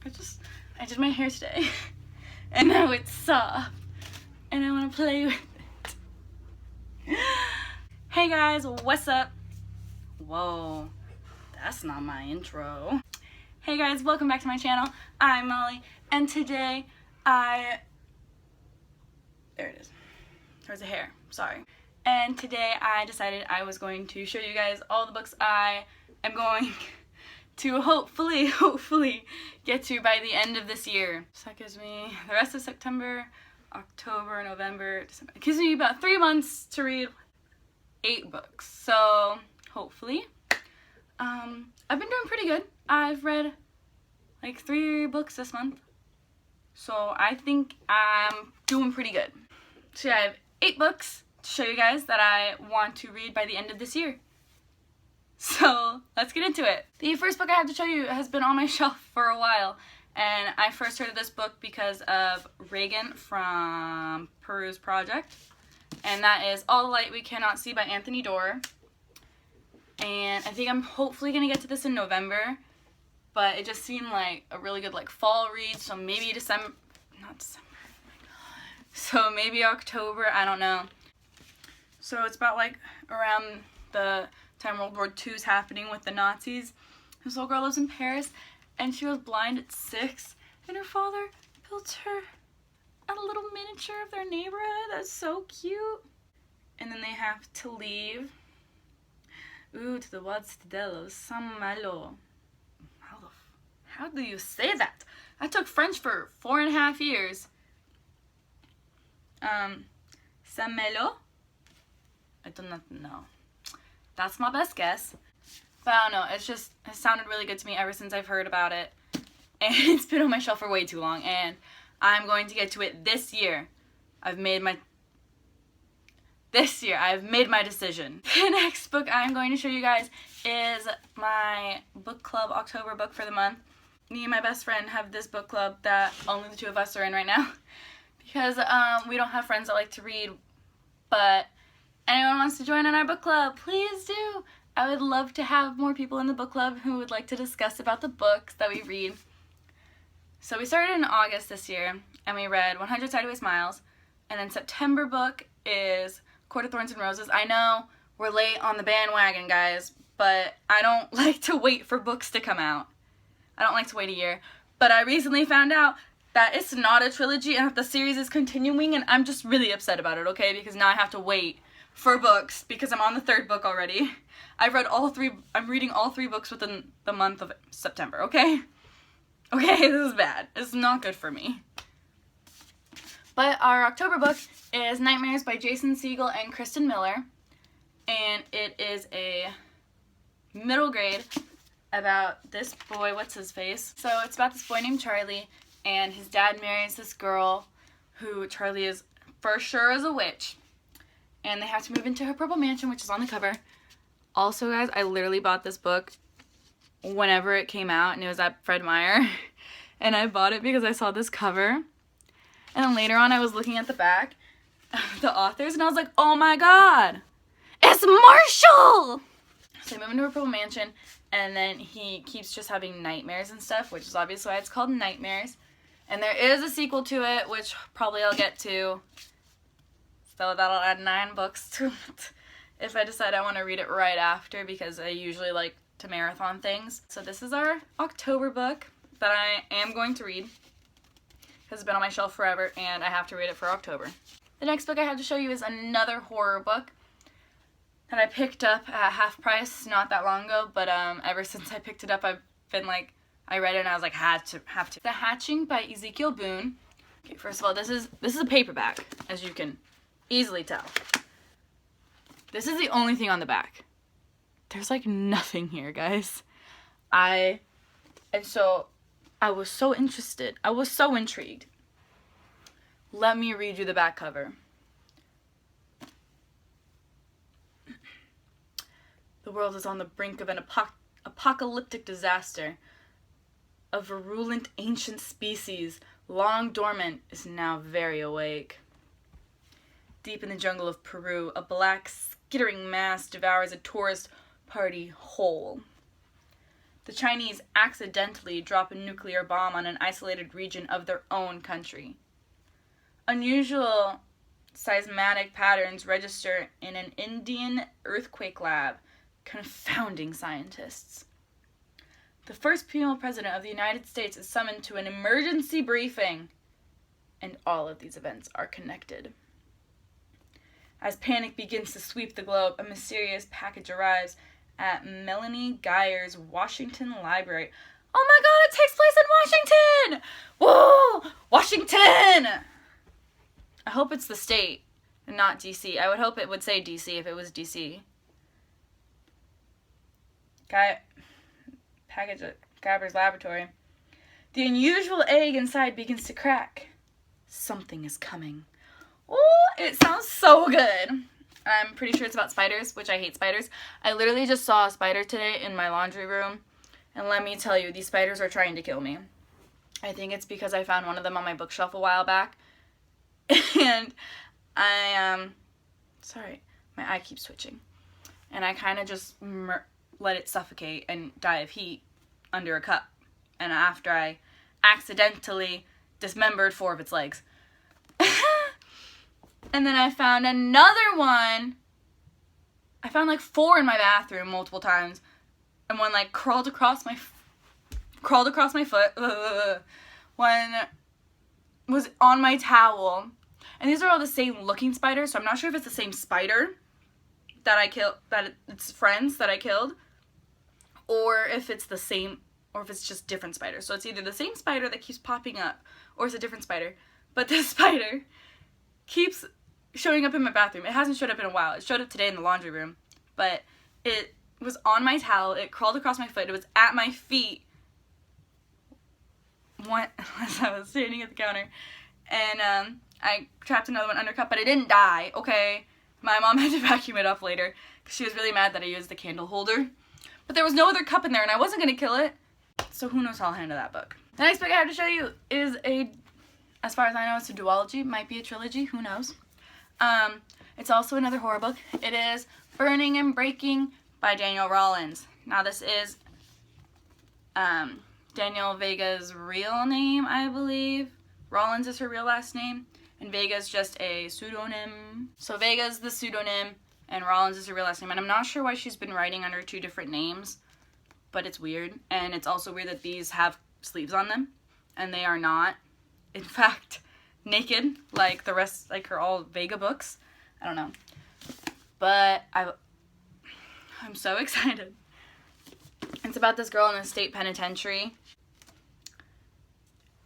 I did my hair today and now it's soft and I want to play with it. Hey guys, what's up? Whoa, that's not my intro. Hey guys, welcome back to my channel. I'm Molly and today there it is. There's a hair, sorry. And today I decided I was going to show you guys all the books I am going to hopefully get to by the end of this year. So that gives me the rest of September, October, November, December. It gives me about 3 months to read 8 books. So hopefully. I've been doing pretty good. I've read like 3 books this month. So I think I'm doing pretty good. So yeah, I have 8 books to show you guys that I want to read by the end of this year. So let's get into it. The first book I have to show you has been on my shelf for a while, and I first heard of this book because of Reagan from Peruse Project, and that is All the Light We Cannot See by Anthony Doerr. And I think I'm hopefully gonna get to this in November, but it just seemed like a really good like fall read, so maybe December, not December, oh my God. So maybe October, I don't know. So it's about like around the time World War II is happening with the Nazis. This little girl lives in Paris and she was blind at 6 and her father built her a little miniature of their neighborhood. That's so cute. And then they have to leave to the wild citadel of San Malo. How do you say that? I took French for 4.5 years. San Malo? I do not know. That's my best guess. But I don't know, it sounded really good to me ever since I've heard about it. And it's been on my shelf for way too long, and I'm going to get to it this year. I've made my decision. The next book I'm going to show you guys is my book club October book for the month. Me and my best friend have this book club that only the 2 of us are in right now. Because we don't have friends that like to read, but anyone wants to join in our book club, please do. I would love to have more people in the book club who would like to discuss about the books that we read. So we started in August this year, and we read 100 Sideways Miles, and then September book is Court of Thorns and Roses. I know we're late on the bandwagon, guys, but I don't like to wait for books to come out. I don't like to wait a year, but I recently found out that it's not a trilogy and that the series is continuing, and I'm just really upset about it, okay, because now I have to wait for books because I'm on the 3rd book already. I've read all 3, I'm reading all 3 books within the month of September, okay? Okay, this is bad. It's not good for me. But our October book is Nightmares by Jason Segel and Kristen Miller, and it is a middle grade about this boy, what's his face? So it's about this boy named Charlie, and his dad marries this girl who Charlie is for sure is a witch. And they have to move into her purple mansion, which is on the cover. Also, guys, I literally bought this book whenever it came out, and it was at Fred Meyer. And I bought it because I saw this cover. And then later on, I was looking at the back of the authors, and I was like, oh my God, it's Marshall! So they move into her purple mansion, and then he keeps just having nightmares and stuff, which is obviously why it's called Nightmares. And there is a sequel to it, which probably I'll get to. So that'll add 9 books to it if I decide I want to read it right after, because I usually like to marathon things. So this is our October book that I am going to read because it's been on my shelf forever and I have to read it for October. The next book I have to show you is another horror book that I picked up at half price not that long ago, but ever since I picked it up I've been like, I read it and I was like, have to. The Hatching by Ezekiel Boone. Okay, first of all, this is a paperback, as you can easily tell. This is the only thing on the back. There's like nothing here, guys. I was so interested. I was so intrigued. Let me read you the back cover. The world is on the brink of an apocalyptic disaster. A virulent ancient species, long dormant, is now very awake. Deep in the jungle of Peru, a black skittering mass devours a tourist party whole. the Chinese accidentally drop a nuclear bomb on an isolated region of their own country. Unusual seismic patterns register in an Indian earthquake lab, confounding scientists. The first female president of the United States is summoned to an emergency briefing, and all of these events are connected. As panic begins to sweep the globe, a mysterious package arrives at Melanie Geyer's Washington Library. Oh my god, it takes place in Washington! Whoa! Washington! I hope it's the state and not DC. I would hope it would say DC if it was DC. Package at Gabber's laboratory. The unusual egg inside begins to crack. Something is coming. Oh, it sounds so good. I'm pretty sure it's about spiders, which I hate spiders. I literally just saw a spider today in my laundry room, and let me tell you, these spiders are trying to kill me. I think it's because I found one of them on my bookshelf a while back, and sorry, my eye keeps twitching, and I kind of just let it suffocate and die of heat under a cup, and after I accidentally dismembered 4 of its legs. And then I found another one. I found like 4 in my bathroom multiple times, and one like crawled across my foot. One was on my towel, and these are all the same looking spiders. So I'm not sure if it's the same spider that I killed, that it's friends that I killed, or if it's the same, or if it's just different spiders. So it's either the same spider that keeps popping up, or it's a different spider. But this spider keeps showing up in my bathroom. It hasn't showed up in a while. It showed up today in the laundry room, but it was on my towel. It crawled across my foot. It was at my feet as I was standing at the counter, and I trapped another one under a cup, but it didn't die, okay? My mom had to vacuum it up later because she was really mad that I used the candle holder, but there was no other cup in there, and I wasn't going to kill it, so who knows how I'll handle that book. The next book I have to show you is as far as I know, it's a duology, might be a trilogy, who knows. It's also another horror book. It is Burning and Breaking by Daniel Rollins. Now this is Daniel Vega's real name, I believe. Rollins is her real last name, and Vega's just a pseudonym. So Vega's the pseudonym, and Rollins is her real last name. And I'm not sure why she's been writing under 2 different names, but it's weird. And it's also weird that these have sleeves on them, and they are not, in fact, naked like the rest, like her all Vega books. I don't know, but I'm so excited. It's about this girl in a state penitentiary.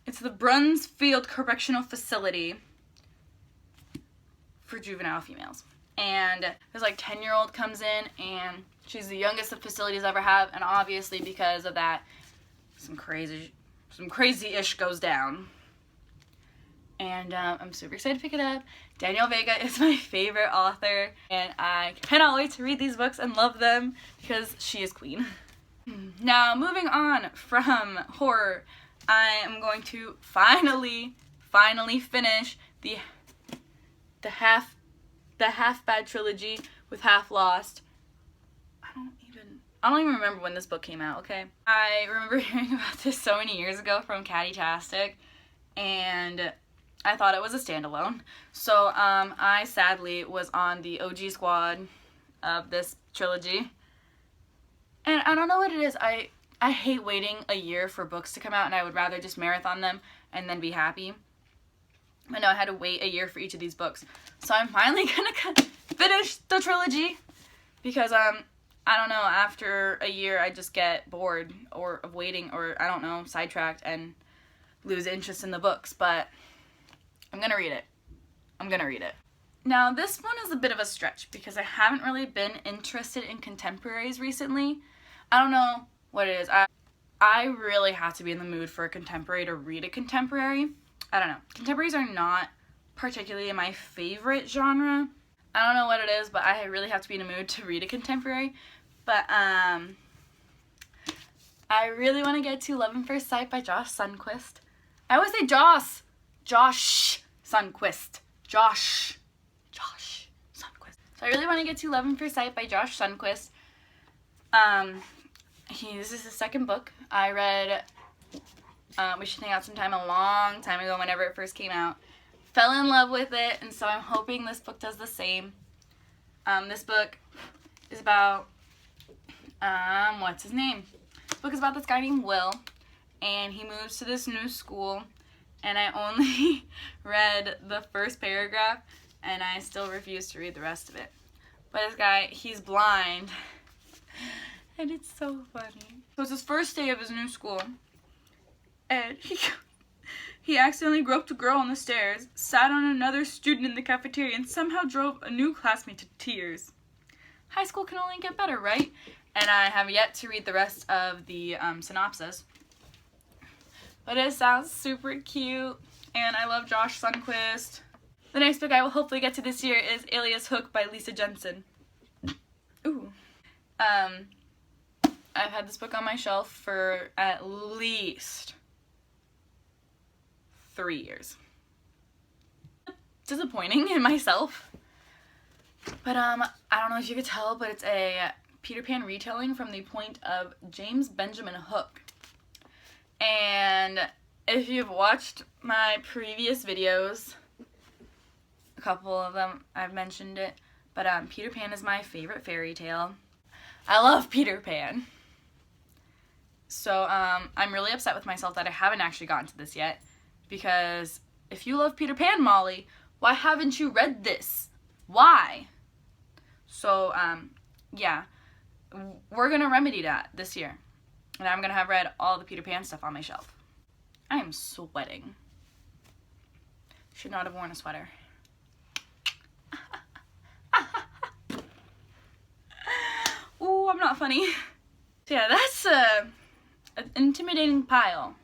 It's the Brunsfield Correctional Facility for juvenile females, and this like 10-year-old comes in, and she's the youngest the facilities ever have, and obviously because of that, some crazy-ish goes down. And I'm super excited to pick it up. Daniel Vega is my favorite author, and I cannot wait to read these books and love them because she is queen. Now, moving on from horror, I am going to finally finish the half bad trilogy with Half Lost. I don't even remember when this book came out, okay? I remember hearing about this so many years ago from Catty-tastic, and I thought it was a standalone. So I sadly was on the OG squad of this trilogy. And I don't know what it is. I hate waiting a year for books to come out, and I would rather just marathon them and then be happy. But no, I had to wait a year for each of these books. So I'm finally gonna finish the trilogy because I don't know, after a year I just get bored of waiting, or I don't know, sidetracked and lose interest in the books. But I'm gonna read it. Now, this one is a bit of a stretch because I haven't really been interested in contemporaries recently. I don't know what it is. I really have to be in the mood for a contemporary to read a contemporary. I don't know. Contemporaries are not particularly my favorite genre. I don't know what it is, but I really have to be in a mood to read a contemporary. But I really want to get to Love at First Sight by Josh Sundquist. I always say Josh Sundquist. Josh Sundquist. So I really want to get to Love at First Sight by Josh Sundquist. this is his second book. I read We Should Hang Out Sometime a long time ago whenever it first came out. Fell in love with it, and so I'm hoping this book does the same. This book is about, what's his name? This book is about this guy named Will, and he moves to this new school, and I only read the first paragraph, and I still refuse to read the rest of it. But this guy, he's blind, and it's so funny. So it's his first day of his new school, and he accidentally groped a girl on the stairs, sat on another student in the cafeteria, and somehow drove a new classmate to tears. High school can only get better, right? And I have yet to read the rest of the synopsis. But it sounds super cute, and I love Josh Sundquist. The next book I will hopefully get to this year is Alias Hook by Lisa Jensen. Ooh. I've had this book on my shelf for at least 3 years. Disappointing in myself. But I don't know if you could tell, but it's a Peter Pan retelling from the point of James Benjamin Hook. And if you've watched my previous videos, a couple of them I've mentioned it, but Peter Pan is my favorite fairy tale. I love Peter Pan. So I'm really upset with myself that I haven't actually gotten to this yet, because if you love Peter Pan, Molly, why haven't you read this? Why? So yeah, we're gonna remedy that this year, and I'm gonna have read all the Peter Pan stuff on my shelf. I am sweating. Should not have worn a sweater. Ooh, I'm not funny. So yeah, that's an intimidating pile.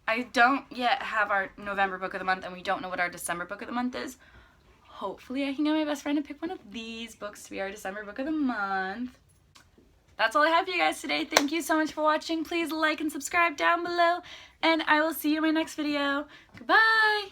I don't yet have our November book of the month, and we don't know what our December book of the month is. Hopefully I can get my best friend to pick one of these books to be our December book of the month. That's all I have for you guys today. Thank you so much for watching. Please like and subscribe down below, and I will see you in my next video. Goodbye!